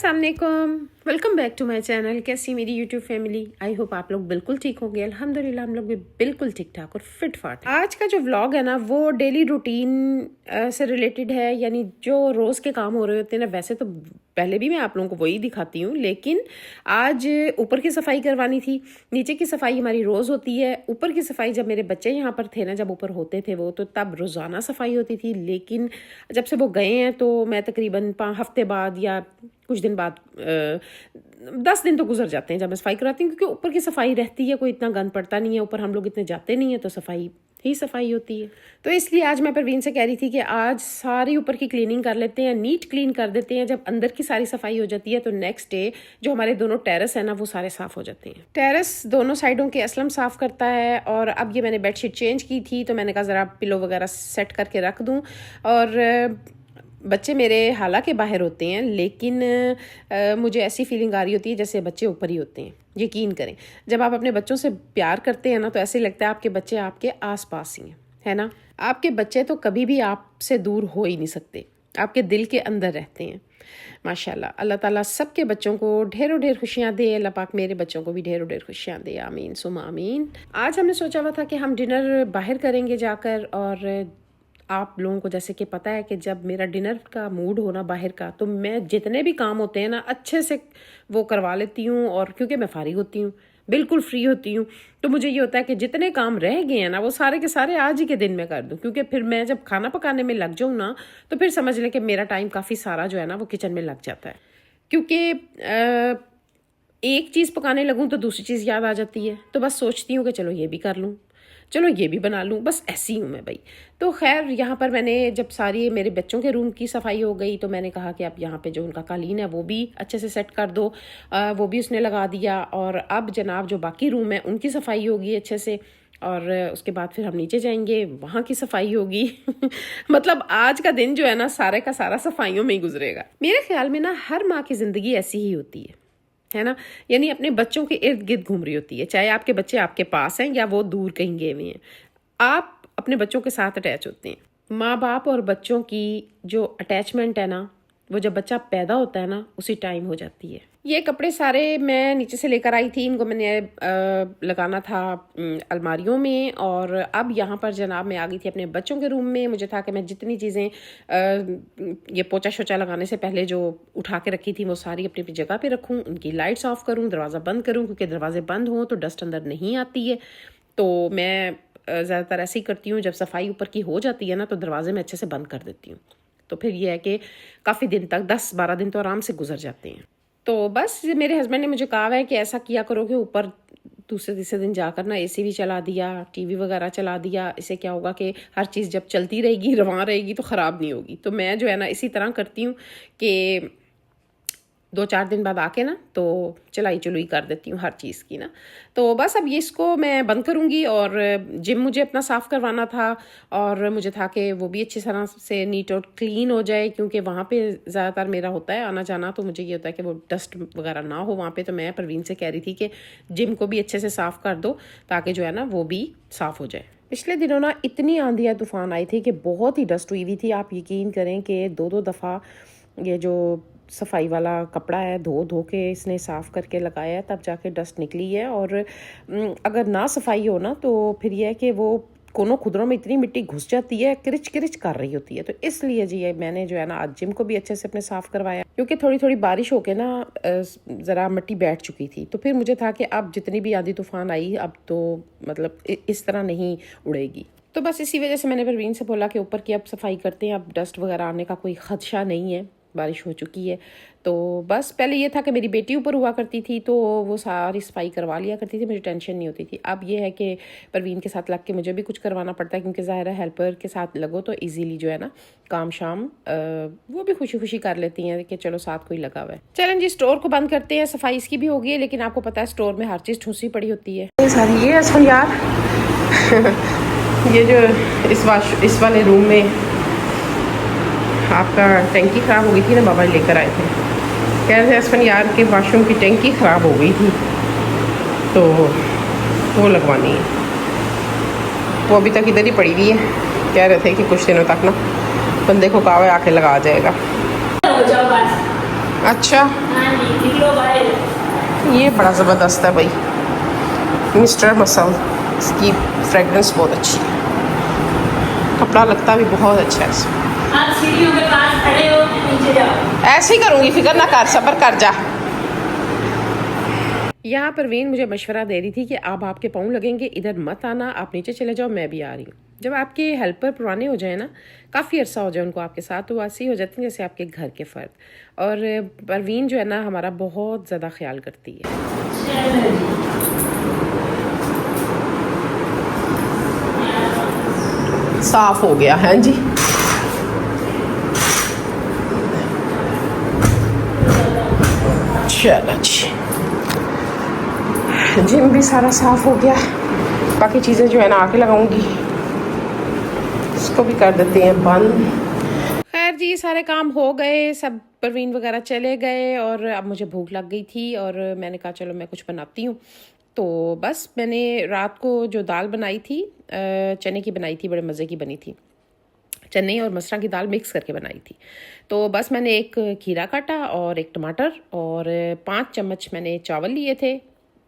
अस्सलामुअलैकुम, welcome back to my channel. कैसी मेरी यूट्यूब फैमिली, आई होप आप लोग बिल्कुल ठीक होंगे। अल्हम्दुलिल्लाह हम लोग भी बिल्कुल ठीक ठाक और फिट फाट। आज का जो व्लॉग है ना वो डेली रूटीन से रिलेटेड है, यानी जो रोज़ के काम हो रहे होते हैं ना। वैसे तो पहले भी मैं आप लोगों को वही दिखाती हूँ, लेकिन आज ऊपर की सफाई करवानी थी। नीचे की सफाई हमारी रोज़ होती है। ऊपर की सफाई जब मेरे बच्चे यहाँ पर थे ना, जब ऊपर होते थे वो, तो तब रोज़ाना सफाई होती थी। लेकिन जब से वो गए हैं तो मैं तकरीबन 5 हफ्ते बाद या कुछ दिन बाद 10 दिन तो गुजर जाते हैं जब मैं सफाई कराती हूँ, क्योंकि ऊपर की सफाई रहती है, कोई इतना गंद पड़ता नहीं है। ऊपर हम लोग इतने जाते नहीं है तो सफाई ही सफाई होती है। तो इसलिए आज मैं परवीन से कह रही थी कि आज सारी ऊपर की क्लीनिंग कर लेते हैं, नीट क्लीन कर देते हैं। जब अंदर की सारी सफाई हो जाती है तो नेक्स्ट डे जो हमारे दोनों टेरेस है ना वो सारे साफ हो जाते हैं। टेरेस दोनों साइडों के असलम साफ करता है। और अब ये मैंने बेडशीट चेंज की थी तो मैंने कहा ज़रा पिलो वगैरह सेट करके रख दूँ। और बच्चे मेरे हालांकि बाहर होते हैं, लेकिन मुझे ऐसी फीलिंग आ रही होती है जैसे बच्चे ऊपर ही होते हैं। यकीन करें, जब आप अपने बच्चों से प्यार करते हैं ना तो ऐसे लगता है आपके बच्चे आपके आसपास ही हैं, है ना। आपके बच्चे तो कभी भी आपसे दूर हो ही नहीं सकते, आपके दिल के अंदर रहते हैं। माशाल्लाह, अल्लाह ताला सबके बच्चों को ढेरों ढेर खुशियाँ दे। अल्लाह पाक मेरे बच्चों को भी ढेरों ढेर खुशियाँ दे, आमीन सुमा आमीन। आज हमने सोचा हुआ था कि हम डिनर बाहर करेंगे जाकर। और आप लोगों को जैसे कि पता है कि जब मेरा डिनर का मूड हो ना बाहर का, तो मैं जितने भी काम होते हैं ना अच्छे से वो करवा लेती हूँ। और क्योंकि मैं फारिग होती हूँ, बिल्कुल फ्री होती हूँ, तो मुझे ये होता है कि जितने काम रह गए हैं ना वो सारे के सारे आज ही के दिन में कर दूँ। क्योंकि फिर मैं जब खाना पकाने में लग जाऊँ ना तो फिर समझ लें कि मेरा टाइम काफ़ी सारा जो है ना वो किचन में लग जाता है। क्योंकि एक चीज़ पकाने लगूँ तो दूसरी चीज़ याद आ जाती है, तो बस सोचती हूँ कि चलो ये भी कर लूँ, चलो ये भी बना लूँ, बस ऐसी हूँ मैं भाई। तो खैर यहाँ पर मैंने जब सारी मेरे बच्चों के रूम की सफाई हो गई तो मैंने कहा कि अब यहाँ पे जो उनका कालीन है वो भी अच्छे से सेट कर दो। वो भी उसने लगा दिया। और अब जनाब जो बाकी रूम है उनकी सफाई होगी अच्छे से, और उसके बाद फिर हम नीचे जाएंगे, वहाँ की सफाई होगी। मतलब आज का दिन जो है ना सारे का सारा सफाइयों में ही गुजरेगा। मेरे ख्याल में ना हर माँ की ज़िंदगी ऐसी ही होती है ना, यानी अपने बच्चों के इर्द गिर्द घूम रही होती है। चाहे आपके बच्चे आपके पास हैं या वो दूर कहीं गए हुए हैं, आप अपने बच्चों के साथ अटैच होते हैं। माँ बाप और बच्चों की जो अटैचमेंट है ना वो जब बच्चा पैदा होता है ना उसी टाइम हो जाती है। ये कपड़े सारे मैं नीचे से लेकर आई थी, इनको मैंने लगाना था अलमारियों में। और अब यहाँ पर जनाब मैं आ गई थी अपने बच्चों के रूम में। मुझे था कि मैं जितनी चीज़ें ये पोचा शोचा लगाने से पहले जो उठा के रखी थी वो सारी अपनी अपनी जगह पे रखूँ, उनकी लाइट्स ऑफ करूँ, दरवाज़ा बंद करूँ, क्योंकि दरवाजे बंद हों तो डस्ट अंदर नहीं आती है। तो मैं ज़्यादातर ऐसे ही करती हूँ, जब सफाई ऊपर की हो जाती है ना तो दरवाजे में अच्छे से बंद कर देती हूँ। तो फिर ये है कि काफ़ी दिन तक 10-12 दिन तो आराम से गुजर जाते हैं। तो बस मेरे हस्बैंड ने मुझे कहा है कि ऐसा किया करो कि ऊपर दूसरे तीसरे दिन जाकर ना एसी भी चला दिया, टीवी वगैरह चला दिया। इससे क्या होगा कि हर चीज़ जब चलती रहेगी, रवां रहेगी, तो ख़राब नहीं होगी। तो मैं जो है ना इसी तरह करती हूँ कि 2-4 दिन बाद आके ना तो चलाई चलुई कर देती हूँ हर चीज़ की ना। तो बस अब ये इसको मैं बंद करूँगी। और जिम मुझे अपना साफ़ करवाना था, और मुझे था कि वो भी अच्छी तरह से नीट और क्लीन हो जाए, क्योंकि वहाँ पे ज़्यादातर मेरा होता है आना जाना। तो मुझे ये होता है कि वो डस्ट वगैरह ना हो वहाँ पे। तो मैं परवीन से कह रही थी कि जिम को भी अच्छे से साफ़ कर दो ताकि जो है ना वो भी साफ़ हो जाए। पिछले दिनों ना इतनी आंधियाँ तूफ़ान आई थी कि बहुत ही डस्ट हुई हुई थी। आप यकीन करें कि 2-2 दफ़ा ये जो सफाई वाला कपड़ा है धो धो के इसने साफ़ करके लगाया है, तब जाके डस्ट निकली है। और अगर ना सफाई हो ना तो फिर यह है कि वो कोनों खुदरों में इतनी मिट्टी घुस जाती है, किरिच किरिच कर रही होती है। तो इसलिए जी ये मैंने जो है ना आज जिम को भी अच्छे से अपने साफ़ करवाया, क्योंकि थोड़ी थोड़ी बारिश होके ना ज़रा मिट्टी बैठ चुकी थी। तो फिर मुझे था कि अब जितनी भी आंधी तूफ़ान आई अब तो मतलब इस तरह नहीं उड़ेगी। तो बस इसी वजह से मैंने परवीन से बोला कि ऊपर की अब सफाई करते हैं, अब डस्ट वगैरह आने का कोई खदशा नहीं है, बारिश हो चुकी है। तो बस पहले ये था कि मेरी बेटी ऊपर हुआ करती थी तो वो सारी सफाई करवा लिया करती थी, मुझे टेंशन नहीं होती थी। अब ये है कि परवीन के साथ लग के मुझे भी कुछ करवाना पड़ता है, क्योंकि ज़ाहिर है हेल्पर के साथ लगो तो इजीली जो है ना काम शाम वो भी खुशी खुशी कर लेती हैं कि चलो साथ कोई लगा हुआ है। चलें जी, स्टोर को बंद करते हैं। सफाई इसकी भी होगी है, लेकिन आपको पता है स्टोर में हर चीज़ ठूसी पड़ी होती है। सारी ये असफल यार ये जो इस वाले रूम में आपका टंकी ख़राब हो गई थी ना, बाबा लेकर आए थे, कह रहे थे असफन यार के वाशरूम की टंकी ख़राब हो गई थी तो वो लगवानी है। वो अभी तक इधर ही पड़ी हुई है, कह रहे थे कि कुछ दिनों तक ना बंदे को कहा है आके लगा जाएगा। अच्छा, ये बड़ा ज़बरदस्त है भाई, मिस्टर मसल। इसकी फ्रेगरेंस बहुत अच्छी है, कपड़ा लगता भी बहुत अच्छा है इसमें। आप सीढ़ियों के पास खड़े हो, नीचे जाओ। ऐसे ही करूँगी, फिक्र ना कर, सब्र कर जा। यहाँ परवीन मुझे मशवरा दे रही थी कि अब आपके पाँव लगेंगे, इधर मत आना, आप नीचे चले जाओ, मैं भी आ रही हूँ। जब आपके हेल्पर पुराने हो जाए ना, काफ़ी अर्सा हो जाए उनको आपके साथ, तो ऐसे ही हो जाते हैं जैसे आपके घर के फ़र्द। और परवीन जो है ना हमारा बहुत ज़्यादा ख्याल करती है। साफ हो गया है जी। चलो जी, जिम भी सारा साफ हो गया, बाकी चीज़ें जो है ना आके लगाऊंगी, इसको भी कर देते हैं बंद। खैर जी, सारे काम हो गए, सब परवीन वगैरह चले गए और अब मुझे भूख लग गई थी और मैंने कहा चलो मैं कुछ बनाती हूँ। तो बस मैंने रात को जो दाल बनाई थी, चने की बनाई थी, बड़े मज़े की बनी थी, चने और मसरा की दाल मिक्स करके बनाई थी। तो बस मैंने एक खीरा काटा और एक टमाटर और 5 चम्मच मैंने चावल लिए थे,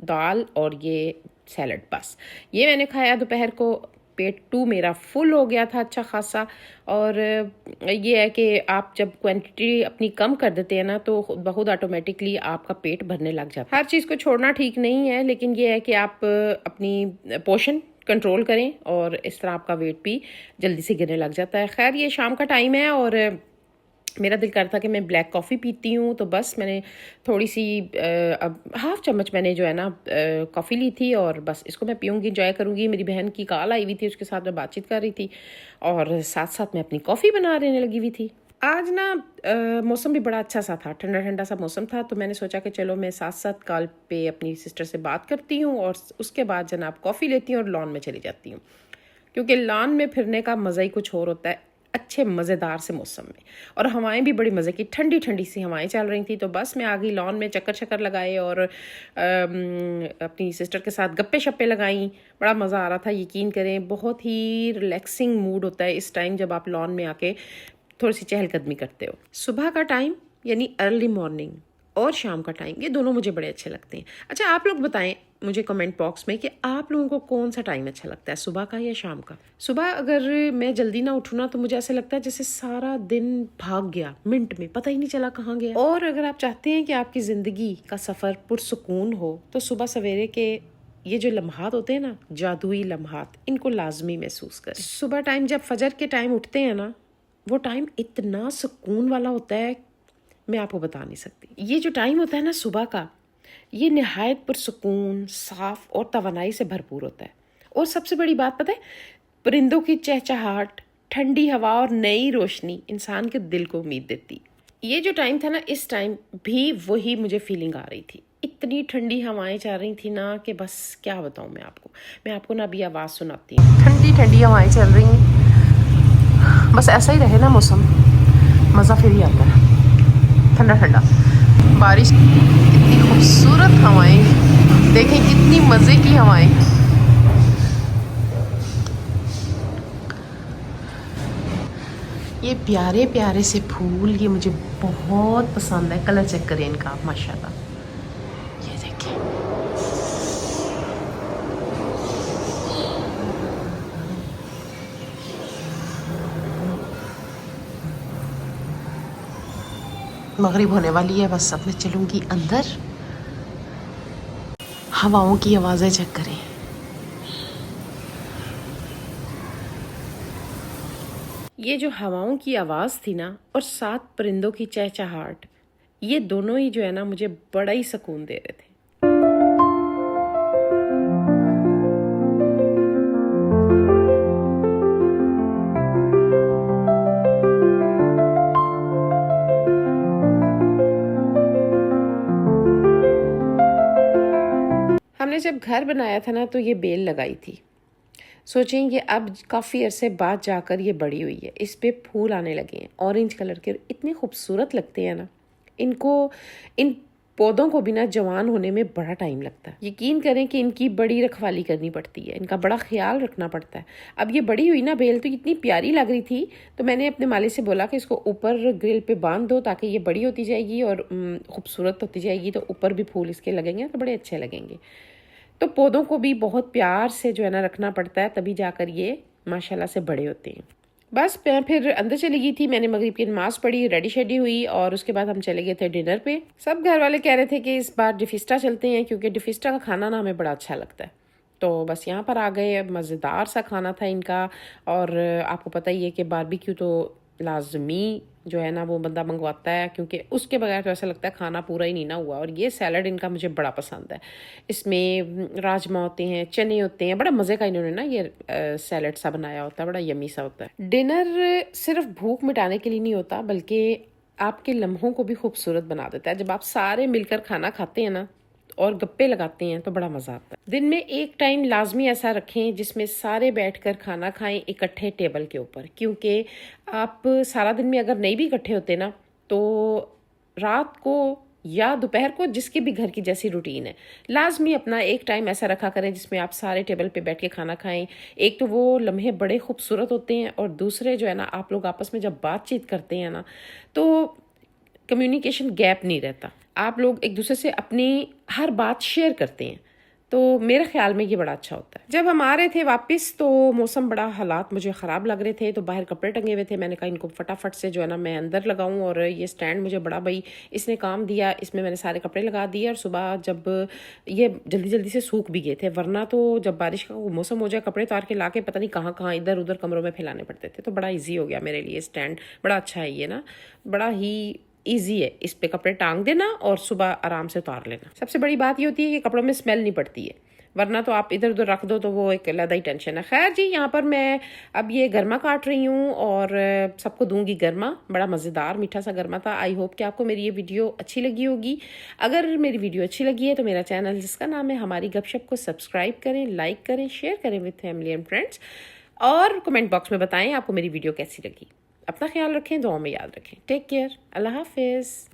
दाल और ये सैलड, बस ये मैंने खाया दोपहर को। पेट टू मेरा फुल हो गया था अच्छा खासा। और ये है कि आप जब क्वांटिटी अपनी कम कर देते हैं ना तो खुद ब खुद ऑटोमेटिकली आपका पेट भरने लग जाता है। हर चीज़ को छोड़ना ठीक नहीं है, लेकिन ये है कि आप अपनी पोर्शन कंट्रोल करें और इस तरह आपका वेट भी जल्दी से गिरने लग जाता है। खैर ये शाम का टाइम है और मेरा दिल करता कि मैं ब्लैक कॉफ़ी पीती हूँ, तो बस मैंने थोड़ी सी अब हाफ़ चम्मच मैंने जो है ना कॉफ़ी ली थी और बस इसको मैं पीऊँगी, इंजॉय करूँगी। मेरी बहन की कॉल आई हुई थी, उसके साथ मैं बातचीत कर रही थी और साथ साथ मैं अपनी कॉफ़ी बनाने लगी हुई थी। आज ना मौसम भी बड़ा अच्छा सा था, ठंडा ठंडा सा मौसम था, तो मैंने सोचा कि चलो मैं साथ साथ कॉल पे अपनी सिस्टर से बात करती हूँ और उसके बाद जनाब कॉफ़ी लेती हूँ और लॉन में चली जाती हूँ, क्योंकि लॉन में फिरने का मज़ा ही कुछ और होता है अच्छे मज़ेदार से मौसम में। और हवाएं भी बड़ी मज़े की ठंडी ठंडी सी हवाएं चल रही थी, तो बस मैं आ गई लॉन में, चक्कर चक्कर लगाए और अपनी सिस्टर के साथ गप्पे शप्पे लगाई। बड़ा मज़ा आ रहा था, यकीन करें बहुत ही रिलैक्सिंग मूड होता है इस टाइम जब आप लॉन में आके थोड़ी सी चहलकदमी करते हो। सुबह का टाइम यानी अर्ली मॉर्निंग और शाम का टाइम, ये दोनों मुझे बड़े अच्छे लगते हैं। अच्छा, आप लोग बताएं मुझे कमेंट बॉक्स में कि आप लोगों को कौन सा टाइम अच्छा लगता है, सुबह का या शाम का। सुबह अगर मैं जल्दी ना उठूँ ना तो मुझे ऐसा लगता है जैसे सारा दिन भाग गया, मिनट में पता ही नहीं चला कहाँ गया। और अगर आप चाहते हैं कि आपकी ज़िंदगी का सफ़र पुरसुकून हो तो सुबह सवेरे के ये जो लम्हात होते हैं ना, जादुई लम्हात, इनको लाजमी महसूस करें। सुबह टाइम जब फजर के टाइम उठते हैं ना, वो टाइम इतना सुकून वाला होता है, मैं आपको बता नहीं सकती। ये जो टाइम होता है ना सुबह का, ये नहायत पुरसुकून, साफ और तवानाई से भरपूर होता है। और सबसे बड़ी बात पता है, परिंदों की चहचहाट, ठंडी हवा और नई रोशनी इंसान के दिल को उम्मीद देती। ये जो टाइम था ना, इस टाइम भी वही मुझे फीलिंग आ रही थी। इतनी ठंडी हवाएं चल रही थी ना कि बस क्या बताऊँ मैं आपको ना अभी आवाज़ सुनाती हूँ। ठंडी ठंडी हवाएं चल रही हैं, बस ऐसा ही रहे ना मौसम, मज़ा फिर ही आता है, ठंडा ठंडा, बारिश, इतनी खूबसूरत हवाएं, देखें कितनी मज़े की हवाएं। ये प्यारे प्यारे से फूल, ये मुझे बहुत पसंद है, कलर चेक करें इनका माशाल्लाह, ये देखें। मगरिब होने वाली है, बस अब मैं चलूँगी अंदर। हवाओं की आवाज़ें चेक करें। ये जो हवाओं की आवाज़ थी ना और साथ परिंदों की चहचहाट, ये दोनों ही जो है ना मुझे बड़ा ही सुकून दे रहे थे। हमने जब घर बनाया था ना तो ये बेल लगाई थी, सोचें कि अब काफ़ी अरसे बाद जाकर ये बड़ी हुई है, इस पे फूल आने लगे हैं ऑरेंज कलर के, इतने खूबसूरत लगते हैं ना। इनको इन पौधों को भी ना जवान होने में बड़ा टाइम लगता है। यकीन करें कि इनकी बड़ी रखवाली करनी पड़ती है, इनका बड़ा ख्याल रखना पड़ता है। अब ये बड़ी हुई ना बेल तो इतनी प्यारी लग रही थी, तो मैंने अपने माली से बोला कि इसको ऊपर ग्रिल पे बांध दो ताकि ये बड़ी होती जाएगी और खूबसूरत होती जाएगी, तो ऊपर भी फूल इसके लगेंगे तो बड़े अच्छे लगेंगे। तो पौधों को भी बहुत प्यार से जो है ना रखना पड़ता है, तभी जाकर ये माशाल्लाह से बड़े होते हैं। बस मैं फिर अंदर चली गई थी, मैंने मगरिब की नमाज पढ़ी, रेडी शेडी हुई और उसके बाद हम चले गए थे डिनर पे। सब घर वाले कह रहे थे कि इस बार डिफिस्टा चलते हैं क्योंकि डिफिस्टा का खाना ना हमें बड़ा अच्छा लगता है। तो बस यहाँ पर आ गए, मज़ेदार सा खाना था इनका। और आपको पता ही है कि बारबेक्यू तो लाजमी जो है ना वो बंदा मंगवाता है, क्योंकि उसके बगैर तो ऐसा लगता है खाना पूरा ही नहीं ना हुआ। और ये सैलड इनका मुझे बड़ा पसंद है। इसमें राजमा होते हैं, चने होते हैं, बड़ा मज़े का इन्होंने ना ये सैलड सा बनाया होता है, बड़ा यमी सा होता है। डिनर सिर्फ भूख मिटाने के लिए नहीं होता, बल्कि आपके लम्हों को भी खूबसूरत बना देता है। जब आप सारे मिलकर खाना खाते हैं ना और गप्पे लगाते हैं तो बड़ा मज़ा आता है। दिन में एक टाइम लाजमी ऐसा रखें जिसमें सारे बैठकर खाना खाएं इकट्ठे टेबल के ऊपर, क्योंकि आप सारा दिन में अगर नहीं भी इकट्ठे होते ना तो रात को या दोपहर को जिसके भी घर की जैसी रूटीन है, लाजमी अपना एक टाइम ऐसा रखा करें जिसमें आप सारे टेबल पे बैठ के खाना खाएं। एक तो वो लम्हे बड़े खूबसूरत होते हैं और दूसरे जो है ना आप लोग आपस में जब बातचीत करते हैं ना तो कम्युनिकेशन गैप नहीं रहता, आप लोग एक दूसरे से अपनी हर बात शेयर करते हैं। तो मेरे ख्याल में ये बड़ा अच्छा होता है। जब हम आ रहे थे वापस तो मौसम बड़ा हालात मुझे ख़राब लग रहे थे, तो बाहर कपड़े टंगे हुए थे। मैंने कहा इनको फटाफट से जो है ना मैं अंदर लगाऊं, और ये स्टैंड मुझे बड़ा भाई इसने काम दिया, इसमें मैंने सारे कपड़े लगा दिए। और सुबह जब ये जल्दी जल्दी से सूख भी गए थे, वरना तो जब बारिश का मौसम हो जाए कपड़े उतार के ला के पता नहीं कहाँ कहाँ इधर उधर कमरों में फैलाने पड़ते थे। तो बड़ा ईजी हो गया मेरे लिए, स्टैंड बड़ा अच्छा है ये ना, बड़ा ही ईजी है। इस पे कपड़े टांग देना और सुबह आराम से उतार लेना। सबसे बड़ी बात ये होती है कि कपड़ों में स्मेल नहीं पड़ती है, वरना तो आप इधर उधर रख दो तो वो एक अलग ही टेंशन है। खैर जी, यहाँ पर मैं अब ये गरमा काट रही हूँ और सबको दूंगी गरमा। बड़ा मज़ेदार मीठा सा गरमा था। आई होप कि आपको मेरी ये वीडियो अच्छी लगी होगी। अगर मेरी वीडियो अच्छी लगी है तो मेरा चैनल जिसका नाम है हमारी गपशप को सब्सक्राइब करें, लाइक करें, शेयर करें विद फैमिली एंड फ्रेंड्स, और कमेंट बॉक्स में बताएं आपको मेरी वीडियो कैसी लगी। अपना ख्याल रखें, दुआ में याद रखें। टेक केयर, अल्लाह हाफिज़।